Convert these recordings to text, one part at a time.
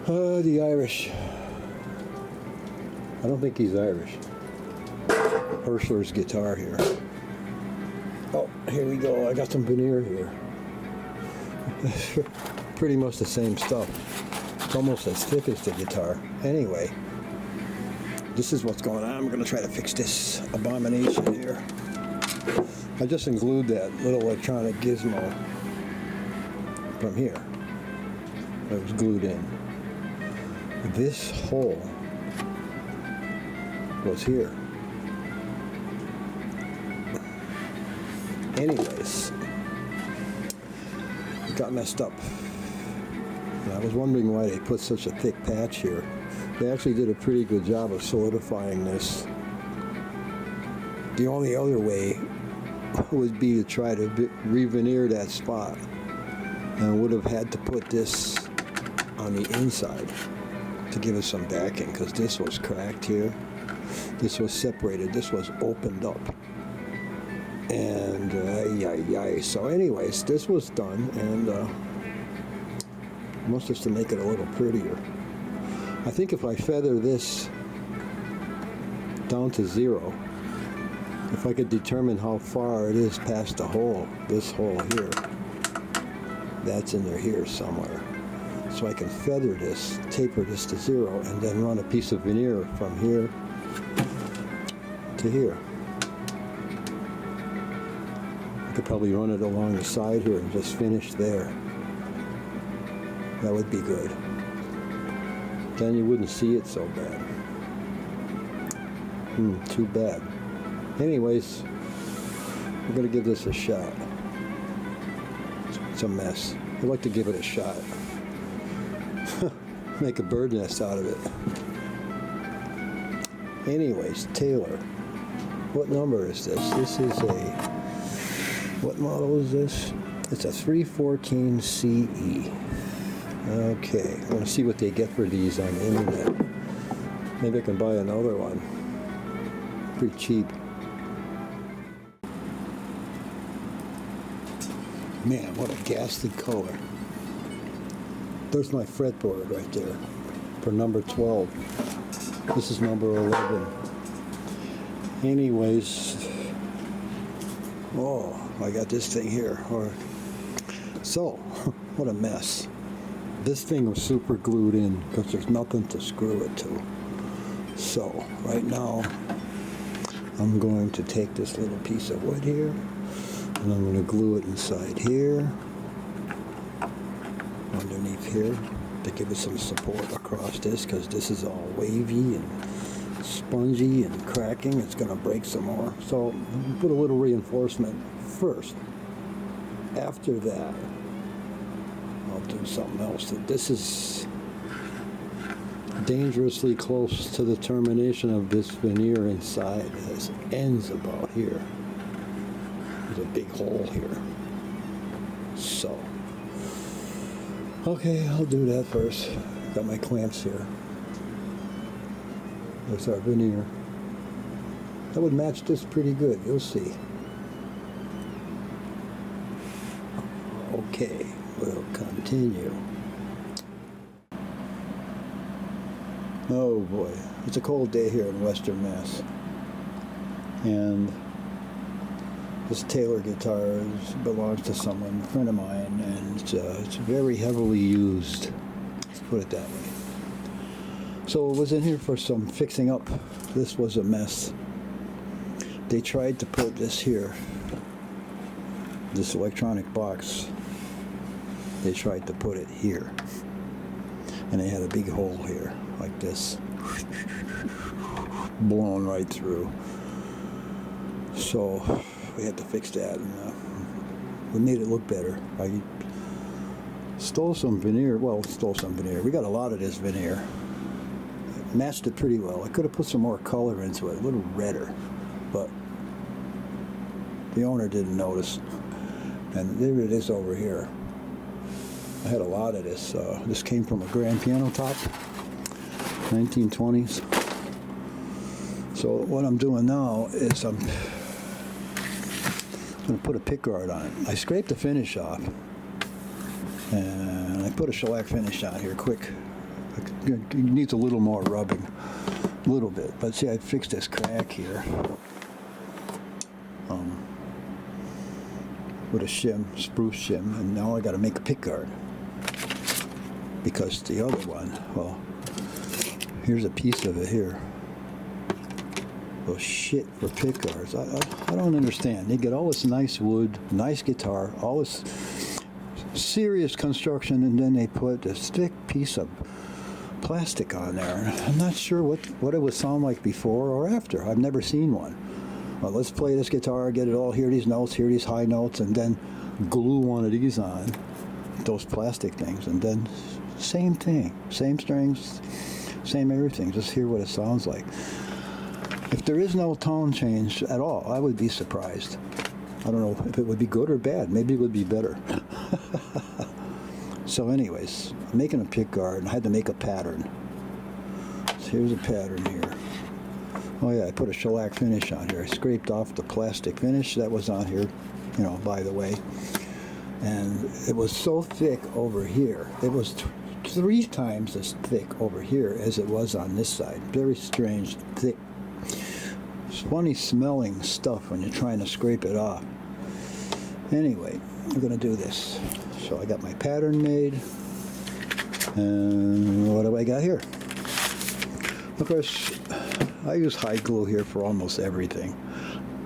The Irish. I don't think he's Irish. Herschler's guitar here. Oh, here we go. I got some veneer here. Pretty much the same stuff. It's almost as thick as the guitar. Anyway, this is what's going on. I'm going to try to fix this abomination here. I just unglued that little electronic gizmo from here. It was glued in. This hole was here. Anyways, it got messed up. And I was wondering why they put such a thick patch here. They actually did a pretty good job of solidifying this. The only other way would be to try to re-veneer that spot. And would have had to put this on the inside to give us some backing, because this was cracked here. This was separated. This was opened up. And so anyways, this was done, and almost just to make it a little prettier. I think if I feather this down to 0, if I could determine how far it is past the hole, this hole here, that's in there here somewhere. So I can feather this, taper this to 0, and then run a piece of veneer from here to here. I could probably run it along the side here and just finish there. That would be good. Then you wouldn't see it so bad. Too bad. Anyways, we're going to give this a shot. It's a mess. I'd like to give it a shot. Make a bird nest out of it. Anyways, Taylor. What number is this? This is a... What model is this? It's a 314 CE. Okay, I want to see what they get for these on the internet. Maybe I can buy another one. Pretty cheap. Man, what a ghastly color. There's my fretboard right there for number 12. This is number 11. Anyways, oh, I got this thing here. So, what a mess. This thing was super glued in because there's nothing to screw it to. So, right now, I'm going to take this little piece of wood here, and I'm going to glue it inside here, underneath here, to give it some support across this, because this is all wavy and spongy and cracking. It's going to break some more. So, put a little reinforcement first. After that, I'll do something else. This is dangerously close to the termination of this veneer inside. This ends about here. There's a big hole here. So, okay, I'll do that first. Got my clamps here. There's our veneer. That would match this pretty good. You'll see. Okay, we'll continue. Oh boy, it's a cold day here in Western Mass. And this Taylor guitar belongs to someone, a friend of mine, and it's very heavily used. Let's put it that way. So it was in here for some fixing up. This was a mess. They tried to put this here, this electronic box. They tried to put it here, and they had a big hole here, like this, blown right through. So we had to fix that, and we made it look better. I stole some veneer. We got a lot of this veneer. Matched it pretty well. I could have put some more color into it, a little redder, but the owner didn't notice. And there it is over here. I had a lot of this. This came from a grand piano top, 1920s. So what I'm doing now is I'm going to put a pick guard on it. I scraped the finish off, and I put a shellac finish on here quick. It needs a little more rubbing, a little bit. But see, I fixed this crack here with a shim, spruce shim, and now I got to make a pick guard because the other one, well, here's a piece of it here. Well, shit for pick guards. I don't understand. They get all this nice wood, nice guitar, all this serious construction, and then they put this thick piece of plastic on there. I'm not sure what it would sound like before or after. I've never seen one. Well, let's play this guitar, get it all, hear these notes, hear these high notes, and then glue one of these on, those plastic things, and then same thing, same strings, same everything. Just hear what it sounds like. If there is no tone change at all, I would be surprised. I don't know if it would be good or bad. Maybe it would be better. So anyways, I'm making a pick guard, and I had to make a pattern. So here's a pattern here. Oh yeah, I put a shellac finish on here. I scraped off the plastic finish that was on here, you know, by the way. And it was so thick over here. It was 3 times as thick over here as it was on this side. Very strange, thick. It's funny smelling stuff when you're trying to scrape it off. Anyway, we're going to do this. So I got my pattern made. And what do I got here? Of course, I use high glue here for almost everything.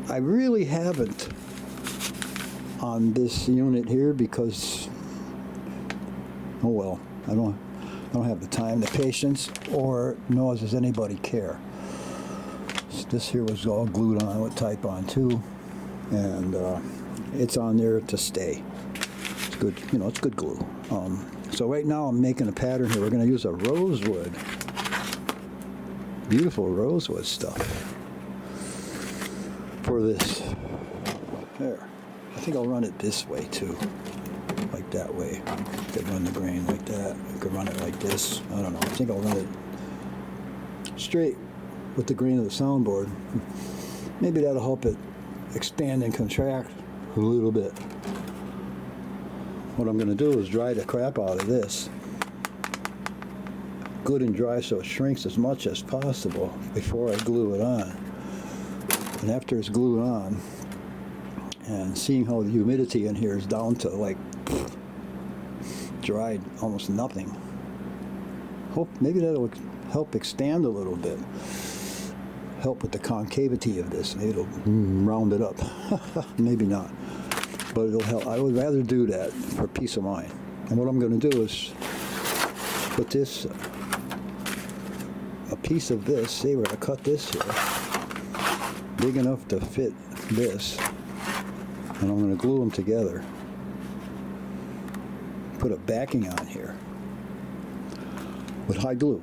I really haven't on this unit here because, oh well, I don't have the time, the patience, or nor does anybody care. This here was all glued on with type on too, and it's on there to stay. It's good, you know, it's good glue. So right now I'm making a pattern here. We're going to use a rosewood, beautiful rosewood stuff for this. There. I think I'll run it this way too, like that way. I could run the grain like that. I could run it like this. I don't know. I think I'll run it straight with the grain of the soundboard. Maybe that'll help it expand and contract a little bit. What I'm going to do is dry the crap out of this. Good and dry so it shrinks as much as possible before I glue it on. And after it's glued on, and seeing how the humidity in here is down to like dried almost nothing. Hope maybe that'll help expand a little bit. Help with the concavity of this. Maybe it'll round it up. Maybe not. But it'll help. I would rather do that for peace of mind. And what I'm going to do is put this, a piece of this, say we're going to cut this here, big enough to fit this, and I'm going to glue them together. Put a backing on here with high glue.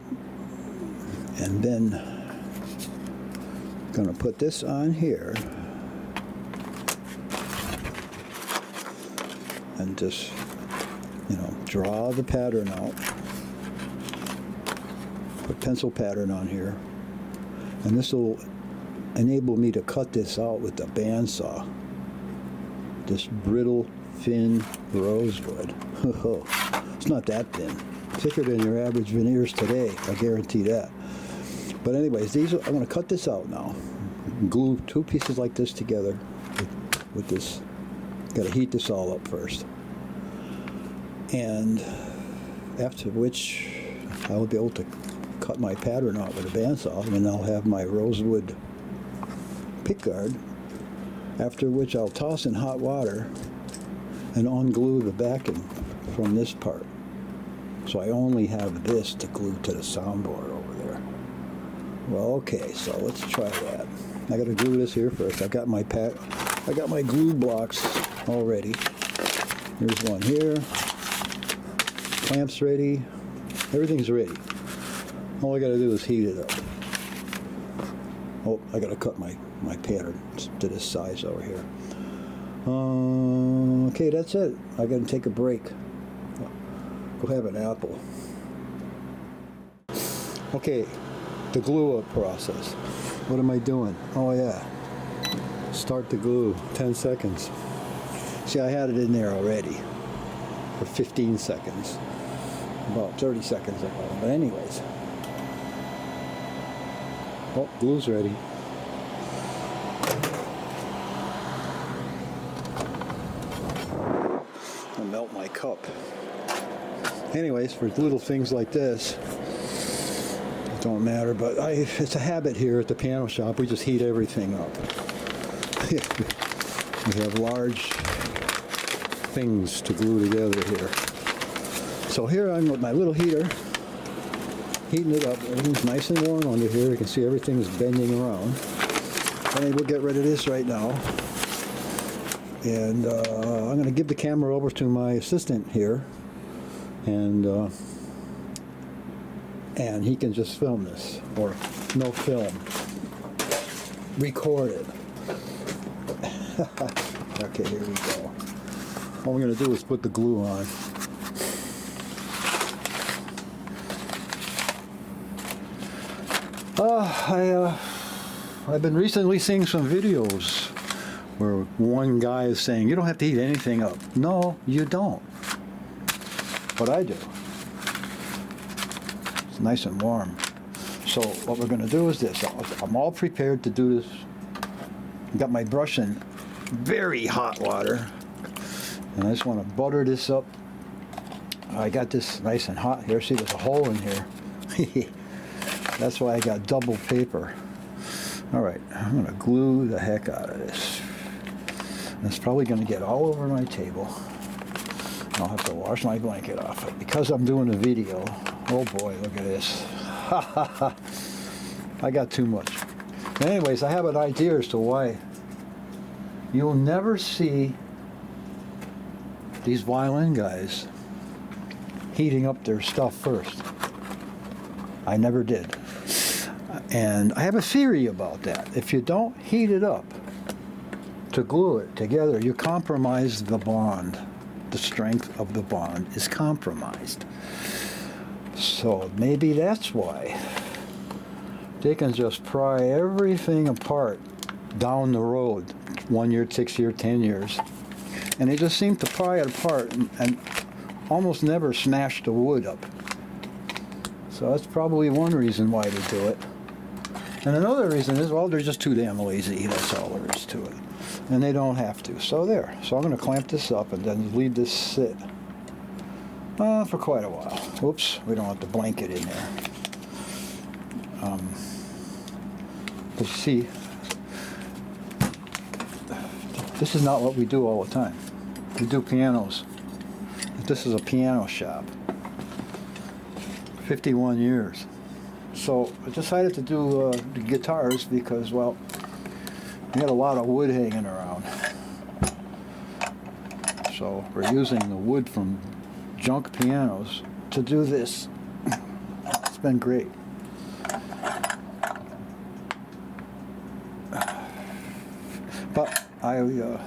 And then I'm going to put this on here and just, you know, draw the pattern out. Put pencil pattern on here. And this will enable me to cut this out with the bandsaw. This brittle, thin rosewood. It's not that thin. Thicker than your average veneers today, I guarantee that. But anyways, I'm going to cut this out now. Glue 2 pieces like this together with this. Got to heat this all up first. And after which I'll be able to cut my pattern out with a bandsaw, and I'll have my rosewood pickguard. After which I'll toss in hot water and unglue the backing from this part. So I only have this to glue to the soundboard over there. Well, okay, so let's try that. I got to glue this here first. I got my glue blocks already. Here's one here. Clamps ready. Everything's ready. All I got to do is heat it up. Oh, I got to cut my pattern to this size over here. Okay, that's it. I got to take a break. Go have an apple. Okay, the glue up process. What am I doing? Oh yeah. Start the glue. 10 seconds. See, I had it in there already for 15 seconds. about 30 seconds ago. But anyways, oh, glue's ready. I'll melt my cup. Anyways, for little things like this, it don't matter. But it's a habit here at the piano shop. We just heat everything up. We have large things to glue together here. So here I'm with my little heater, heating it up. Everything's nice and warm under here. You can see everything's bending around. And we'll get rid of this right now. And I'm going to give the camera over to my assistant here, and he can just film this, or no film, record it. Okay, here we go. All we're going to do is put the glue on. I've been recently seeing some videos where one guy is saying, you don't have to heat anything up. No, you don't. But I do. It's nice and warm. So what we're going to do is this. I'm all prepared to do this. Got my brush in very hot water. And I just want to butter this up. I got this nice and hot here. See, there's a hole in here. That's why I got double paper. All right, I'm going to glue the heck out of this. It's probably going to get all over my table. I'll have to wash my blanket off it because I'm doing a video. Oh boy, look at this. I got too much. But anyways, I have an idea as to why you'll never see these violin guys heating up their stuff first. I never did. And I have a theory about that. If you don't heat it up to glue it together, you compromise the bond. The strength of the bond is compromised. So maybe that's why they can just pry everything apart down the road, 1 year, 6 years, 10 years. And they just seem to pry it apart and almost never smash the wood up. So that's probably one reason why they do it. And another reason is, well, they're just too damn lazy. That's all there is to it. And they don't have to. So there. So I'm going to clamp this up and then leave this sit for quite a while. Oops, we don't have the blanket in there. But see, this is not what we do all the time. We do pianos. This is a piano shop. 51 years. So I decided to do the guitars because, well, we had a lot of wood hanging around. So we're using the wood from junk pianos to do this. It's been great. But I'll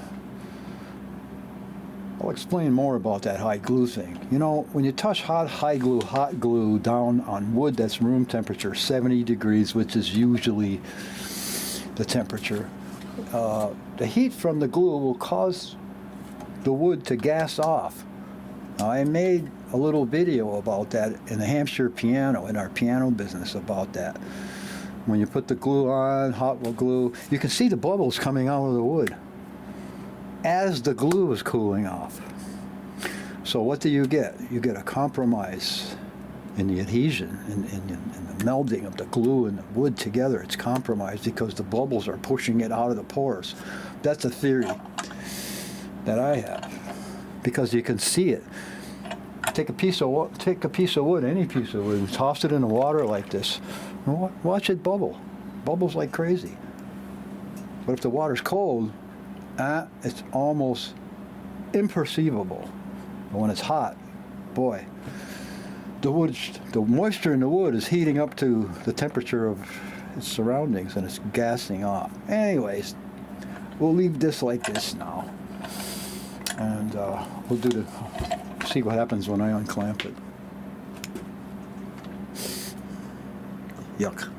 explain more about that high glue thing. You know, when you touch hot glue down on wood that's room temperature, 70 degrees, which is usually the temperature, the heat from the glue will cause the wood to gas off. Now, I made a little video about that in the Hampshire piano, in our piano business, about that. When you put the glue on, hot glue, you can see the bubbles coming out of the wood as the glue is cooling off. So what do? You get a compromise in the adhesion, in the melding of the glue and the wood together. It's compromised because the bubbles are pushing it out of the pores. That's a theory that I have, because you can see it. Take a piece of wood, any piece of wood, and toss it in the water like this. And watch it bubble. Bubbles like crazy. But if the water's cold, it's almost imperceivable. But when it's hot, boy, the moisture in the wood is heating up to the temperature of its surroundings, and it's gassing off. Anyways, we'll leave this like this now, and we'll see what happens when I unclamp it. Yuck.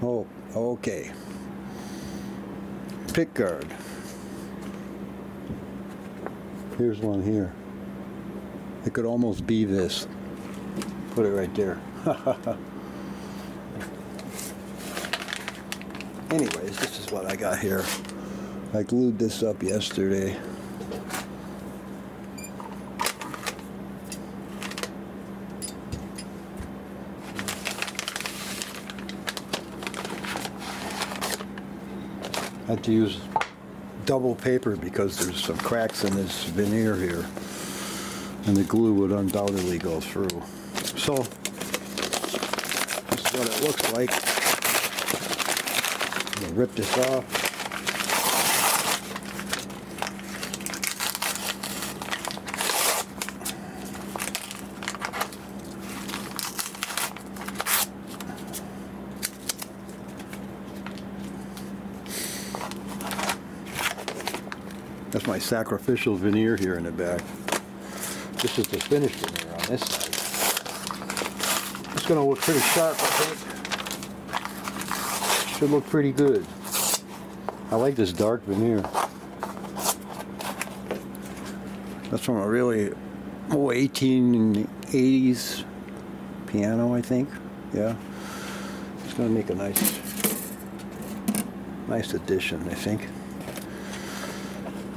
Oh, okay. Pick guard. Here's one here. It could almost be this. Put it right there. Anyways, this is what I got here. I glued this up yesterday. I had to use double paper because there's some cracks in this veneer here, and the glue would undoubtedly go through. So this is what it looks like. I'm gonna rip this off. That's my sacrificial veneer here in the back. This is the finished veneer on this side. It's going to look pretty sharp, I think. Should look pretty good. I like this dark veneer. That's from a really 1880s piano, I think. Yeah. It's going to make a nice addition, I think.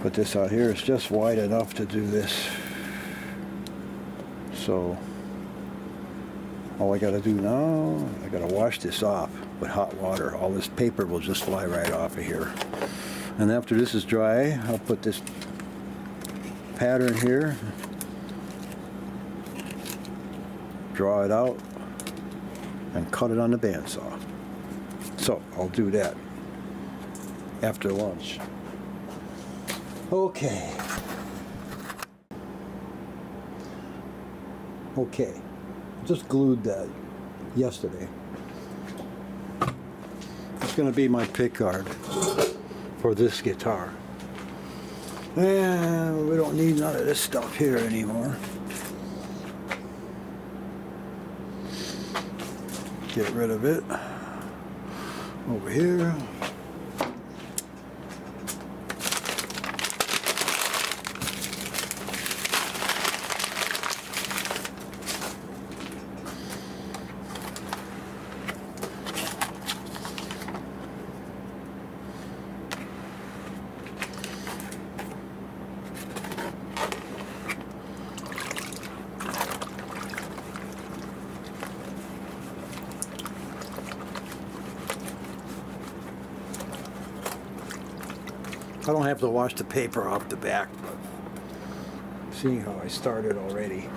Put this out here. It's just wide enough to do this. So all I got to do now, I got to wash this off with hot water. All this paper will just fly right off of here. And after this is dry, I'll put this pattern here, draw it out, and cut it on the bandsaw. So I'll do that after lunch. Okay. Just glued that yesterday. It's going to be my pick guard for this guitar. And we don't need none of this stuff here anymore. Get rid of it. Over here. I don't have to wash the paper off the back, but seeing how I started already.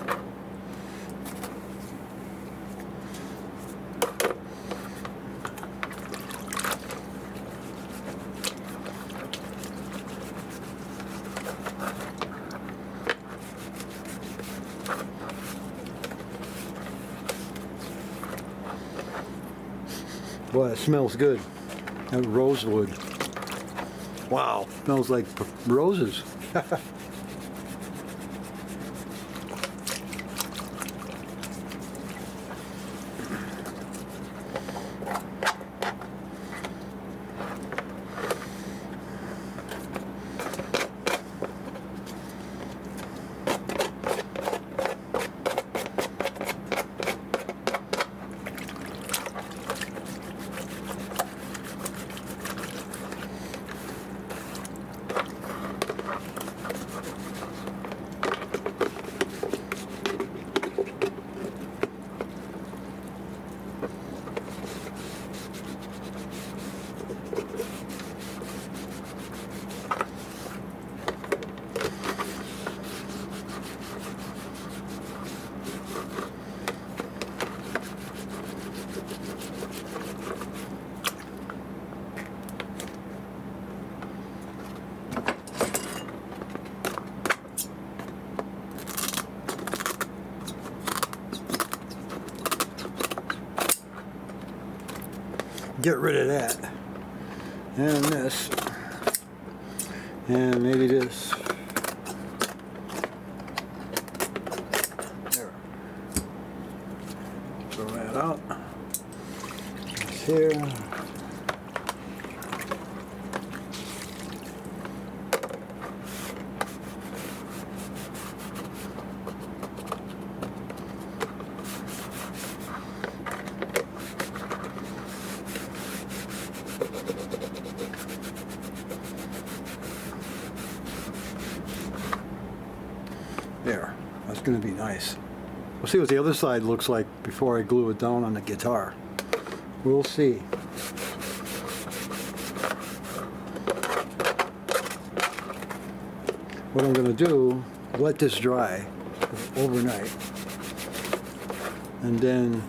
Boy, it smells good. That rosewood. Wow, smells like roses. Get rid of that, and this, and maybe this. There. Throw that out. This here. There, that's going to be nice. We'll see what the other side looks like before I glue it down on the guitar. We'll see. What I'm going to do, let this dry overnight. And then,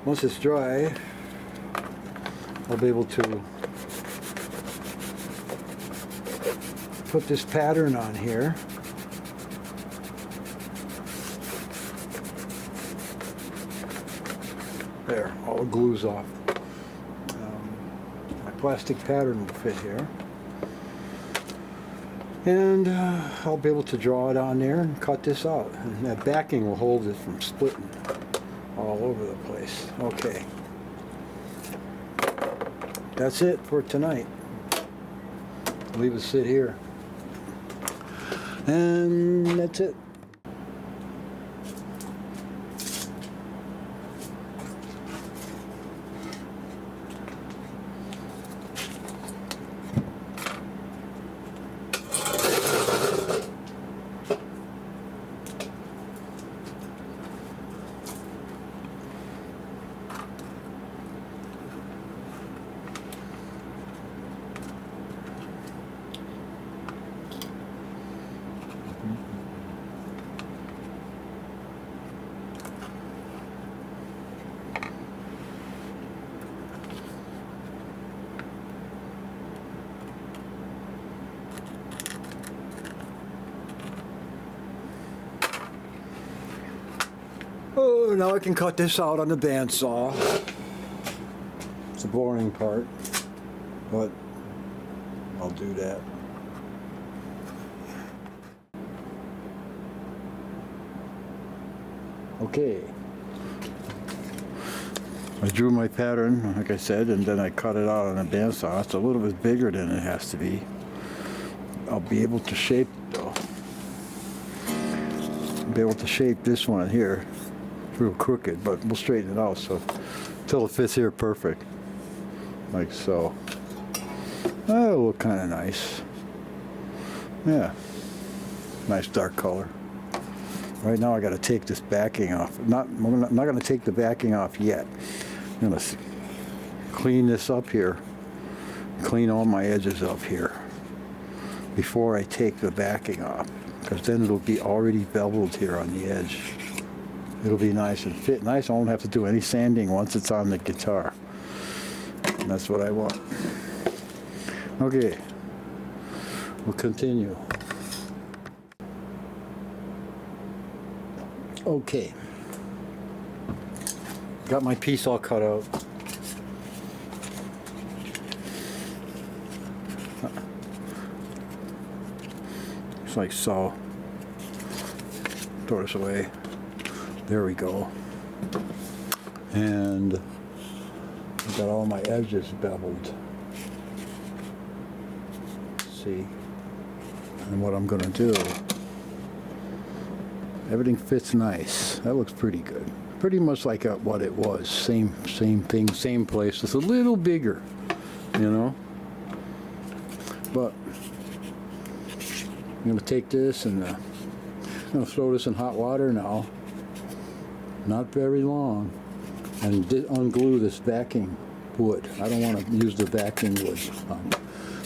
once it's dry, I'll be able to put this pattern on here. There, all the glue's off. My plastic pattern will fit here. And I'll be able to draw it on there and cut this out. And that backing will hold it from splitting all over the place. Okay. That's it for tonight. Leave it sit here. And that's it. Oh, now I can cut this out on the bandsaw. It's the boring part, but I'll do that. Okay. I drew my pattern, like I said, and then I cut it out on a bandsaw. It's a little bit bigger than it has to be. I'll be able to shape it though. I'll be able to shape this one here. Real crooked, but we'll straighten it out so until it fits here perfect, like so. Oh, look kind of nice. Yeah, nice dark color. Right now I got to take this backing off. I'm not going to take the backing off yet. I'm going to clean this up here, clean all my edges up here before I take the backing off, because then it'll be already beveled here on the edge. It'll be nice and fit nice. I won't have to do any sanding once it's on the guitar. And that's what I want. Okay, we'll continue. Okay, got my piece all cut out. It's like so. Throw this away. There we go. And I've got all my edges beveled. See? And what I'm going to do, everything fits nice. That looks pretty good. Pretty much like what it was. Same thing, same place. Just a little bigger, you know? But I'm going to take this and I'm going to throw this in hot water now. Not very long, and unglue this backing wood. I don't want to use the backing wood.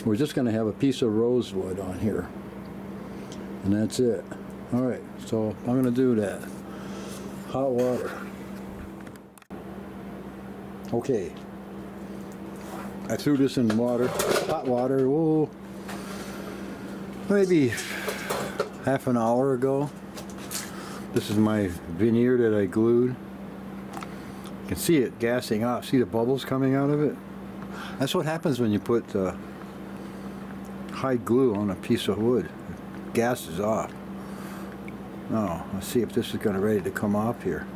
We're just going to have a piece of rosewood on here, and that's it. All right, so I'm going to do that. Hot water. Okay, I threw this in water, hot water, oh, maybe half an hour ago. This is my veneer that I glued. You can see it gassing off. See the bubbles coming out of it? That's what happens when you put hide glue on a piece of wood. It gasses off. Now, let's see if this is ready to come off here.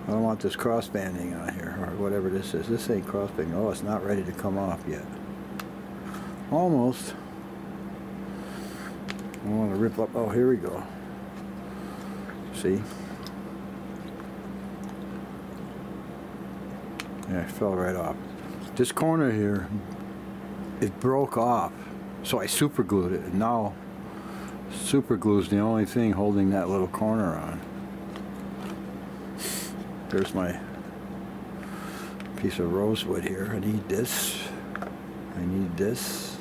I don't want this cross banding on here, or whatever this is. This ain't cross banding. Oh, it's not ready to come off yet. Almost. I want to rip up. Oh, here we go. See? Yeah, it fell right off. This corner here, it broke off, so I super glued it, and now super glue is the only thing holding that little corner on. There's my piece of rosewood here. I need this. I need this.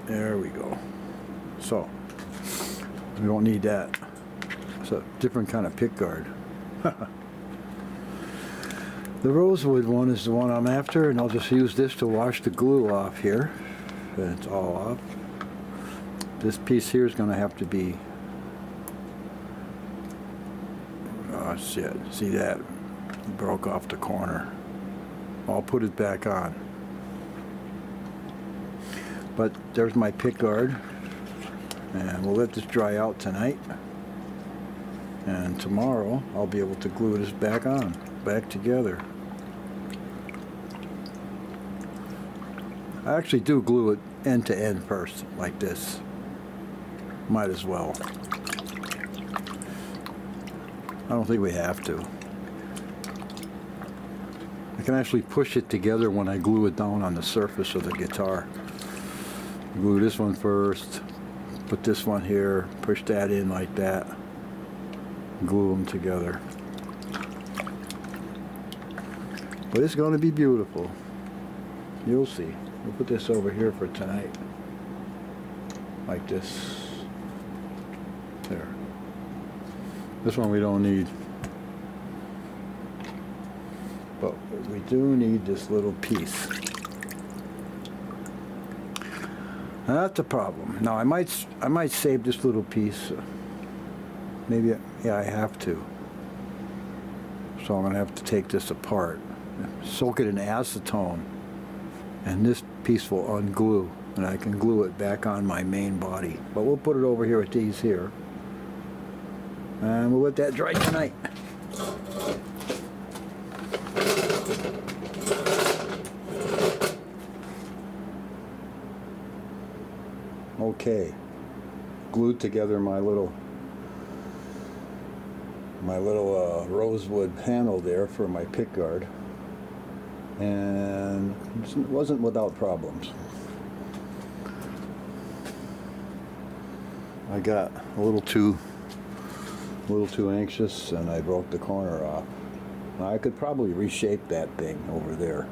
There we go. So, we don't need that. It's a different kind of pick guard. The rosewood one is the one I'm after, and I'll just use this to wash the glue off here. And it's all off. This piece here is going to have to be... Oh shit, see that? It broke off the corner. I'll put it back on. But there's my pick guard, and we'll let this dry out tonight. And tomorrow I'll be able to glue this back on, back together. I actually do glue it end to end first, like this. Might as well. I don't think we have to. I can actually push it together when I glue it down on the surface of the guitar. Glue this one first, put this one here, push that in like that, glue them together. But it's going to be beautiful. You'll see. We'll put this over here for tonight. Like this. There. This one we don't need. But we do need this little piece. Now that's the problem. Now I might save this little piece. Maybe, yeah, I have to. So I'm going to have to take this apart, soak it in acetone, and this piece will unglue, and I can glue it back on my main body. But we'll put it over here with these here, and we'll let that dry tonight. Okay, glued together my little rosewood handle there for my pick guard, and it wasn't without problems. I got a little too anxious, and I broke the corner off. Now, I could probably reshape that thing over there,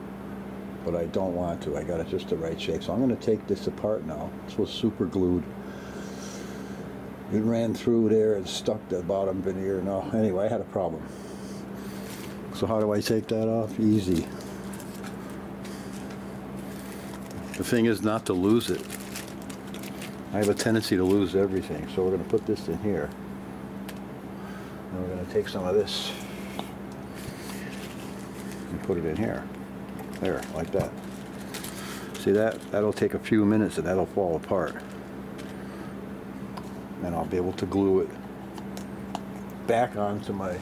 but I don't want to. I got it just the right shape. So I'm going to take this apart now. This was super glued. It ran through there and stuck the bottom veneer. No, anyway, I had a problem. So how do I take that off? Easy. The thing is not to lose it. I have a tendency to lose everything. So we're going to put this in here. And we're going to take some of this and put it in here. There, like that. See that? That'll take a few minutes and that'll fall apart. And I'll be able to glue it back onto my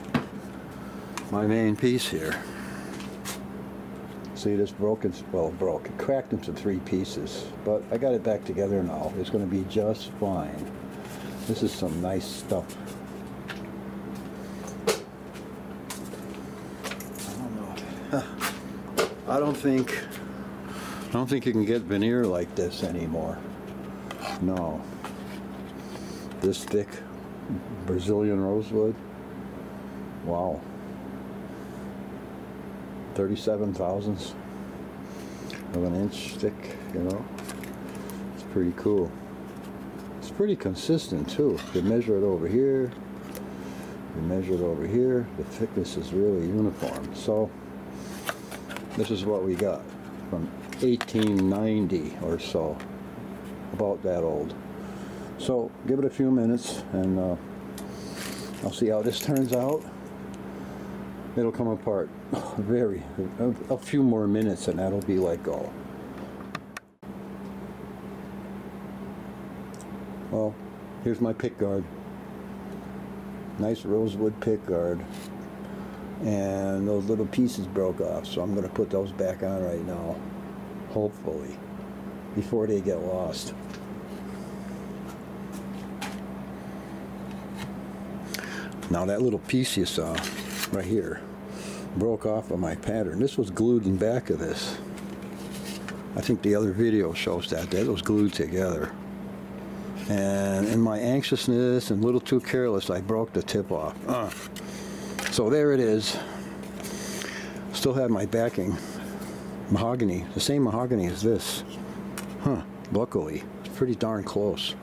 main piece here. See, this broke, well, it broke. It cracked into 3 pieces, but I got it back together now. It's going to be just fine. This is some nice stuff. I don't know. I don't think you can get veneer like this anymore. No. This thick Brazilian rosewood. Wow. 37 thousandths of an inch thick, you know. It's pretty cool. It's pretty consistent too. You measure it over here. You measure it over here. The thickness is really uniform. So this is what we got from 1890 or so. About that old. So give it a few minutes and I'll see how this turns out. It'll come apart a few more minutes and that'll be like gold. Well, here's my pick guard. Nice rosewood pick guard. And those little pieces broke off, so I'm going to put those back on right now. Hopefully. Before they get lost. Now that little piece you saw right here broke off of my pattern. This was glued in back of this. I think the other video shows that was glued together. And in my anxiousness and a little too careless, I broke the tip off. So there it is. Still had my backing. Mahogany, the same mahogany as this. Luckily, it's pretty darn close.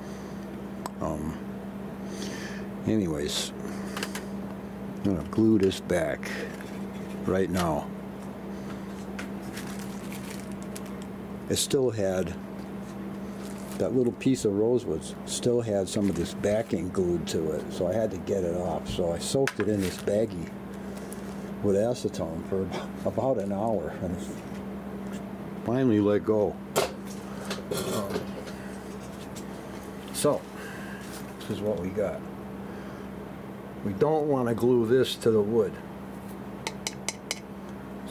Anyways, I'm gonna glue this back right now. It still had, that little piece of rosewood still had some of this backing glued to it, so I had to get it off. So I soaked it in this baggie with acetone for about an hour and finally let go. So this is what we got. We don't want to glue this to the wood,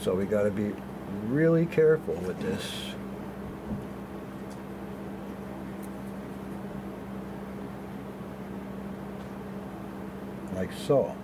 so we got to be really careful with this. Like so.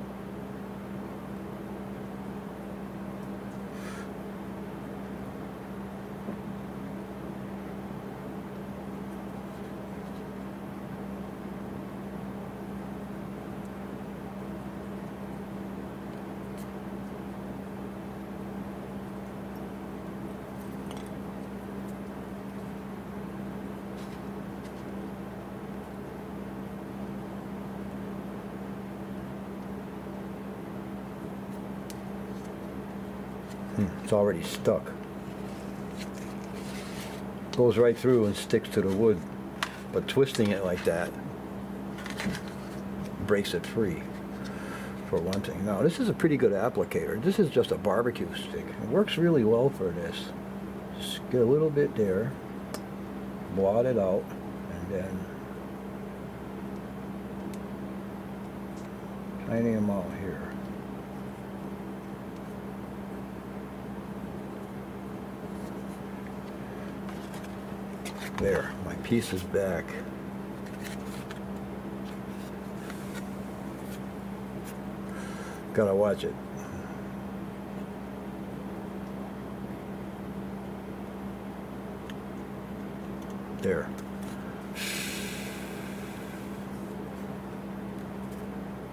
It's already stuck. Goes right through and sticks to the wood, but twisting it like that breaks it free, for one thing. Now this is a pretty good applicator. This is just a barbecue stick. It works really well for this. Just get a little bit there, blot it out, and then tiny amount here. There, my piece is back. Gotta watch it. There.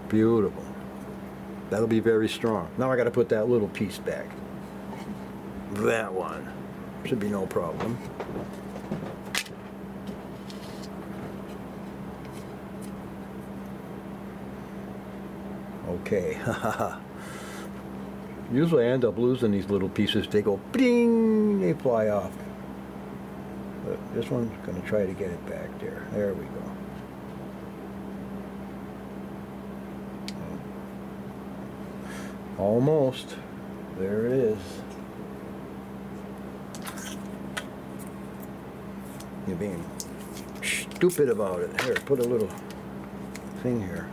Beautiful. That'll be very strong. Now I gotta put that little piece back. That one. Should be no problem. Okay, usually I end up losing these little pieces. They go bing, they fly off. But this one's going to try to get it back there. There we go. Almost. There it is. You're being stupid about it. Here, put a little thing here.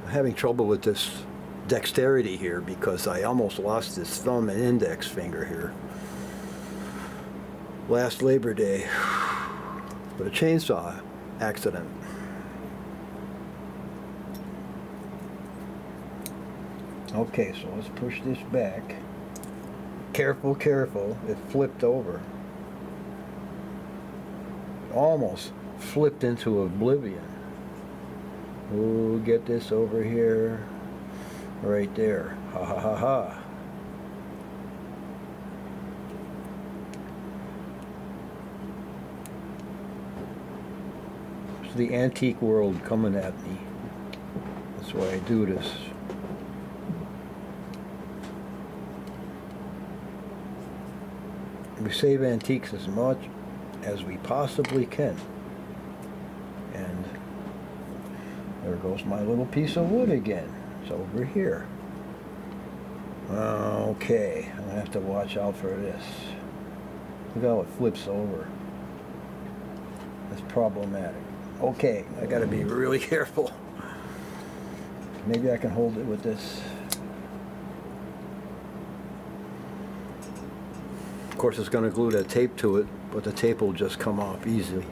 Having trouble with this dexterity here because I almost lost this thumb and index finger here last Labor Day with a chainsaw accident. Okay, so let's push this back. Careful, careful, it flipped over. Almost flipped into oblivion. We'll get this over here, right there. Ha ha ha ha. It's the antique world coming at me. That's why I do this. We save antiques as much as we possibly can. And there goes my little piece of wood again. It's over here. Okay, I'm gonna have to watch out for this. Look how it flips over. That's problematic. Okay, I gotta be really careful. Maybe I can hold it with this. Of course, it's gonna glue that tape to it, but the tape will just come off easily.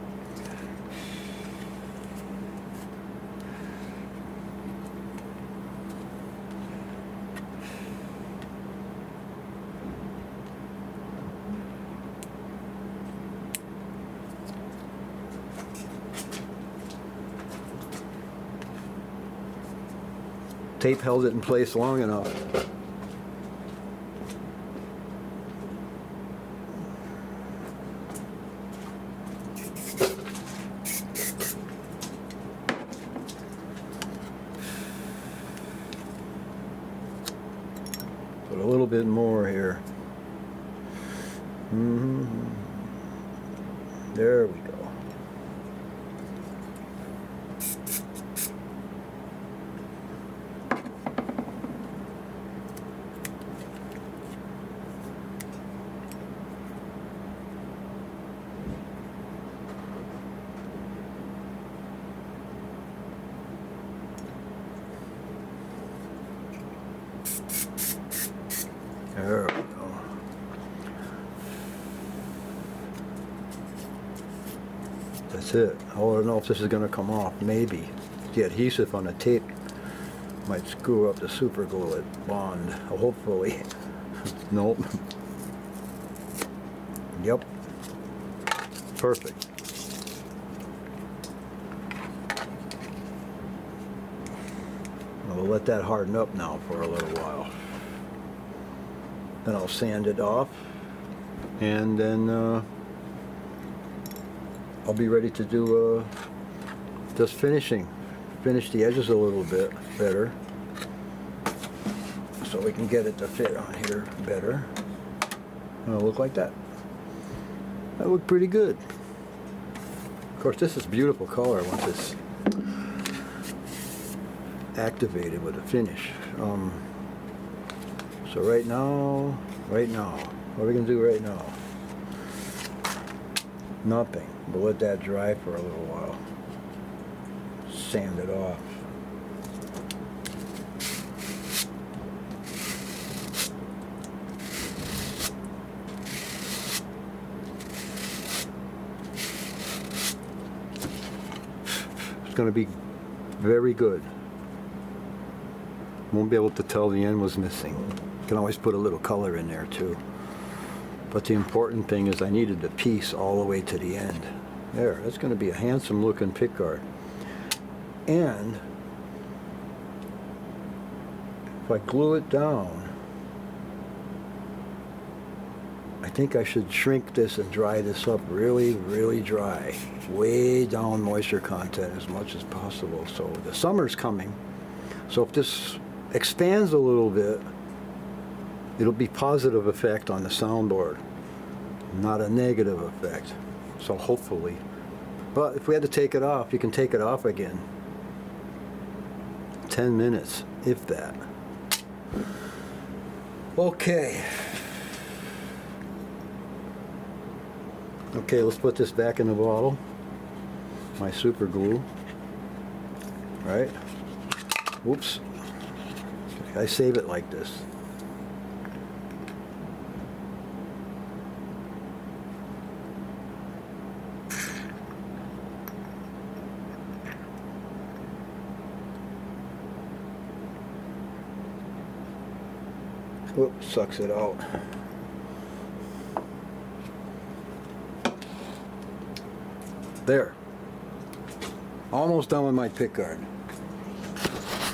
Tape held it in place long enough. Put a little bit more here. There we go. There we go. That's it. I don't know if this is going to come off. Maybe. The adhesive on the tape might screw up the super glue at bond. Hopefully. Nope. Yep. Perfect. We'll let that harden up now for a little while. Then I'll sand it off, and then I'll be ready to do just finish the edges a little bit better, so we can get it to fit on here better. It'll look like that. That looked pretty good. Of course, this is beautiful color once it's activated with a finish. So right now, what are we going to do right now? Nothing. We'll let that dry for a little while. Sand it off. It's going to be very good. Won't be able to tell the end was missing. You can always put a little color in there too. But the important thing is I needed the piece all the way to the end. There, that's going to be a handsome looking pickguard. And if I glue it down, I think I should shrink this and dry this up really, really dry. Way down moisture content as much as possible. So the summer's coming. So if this expands a little bit, it'll be positive effect on the soundboard, not a negative effect. So hopefully. But if we had to take it off, you can take it off again. 10 minutes, if that. Okay. Okay, let's put this back in the bottle. My super glue. Right? Whoops. I save it like this. Whoops, sucks it out. There. Almost done with my pickguard.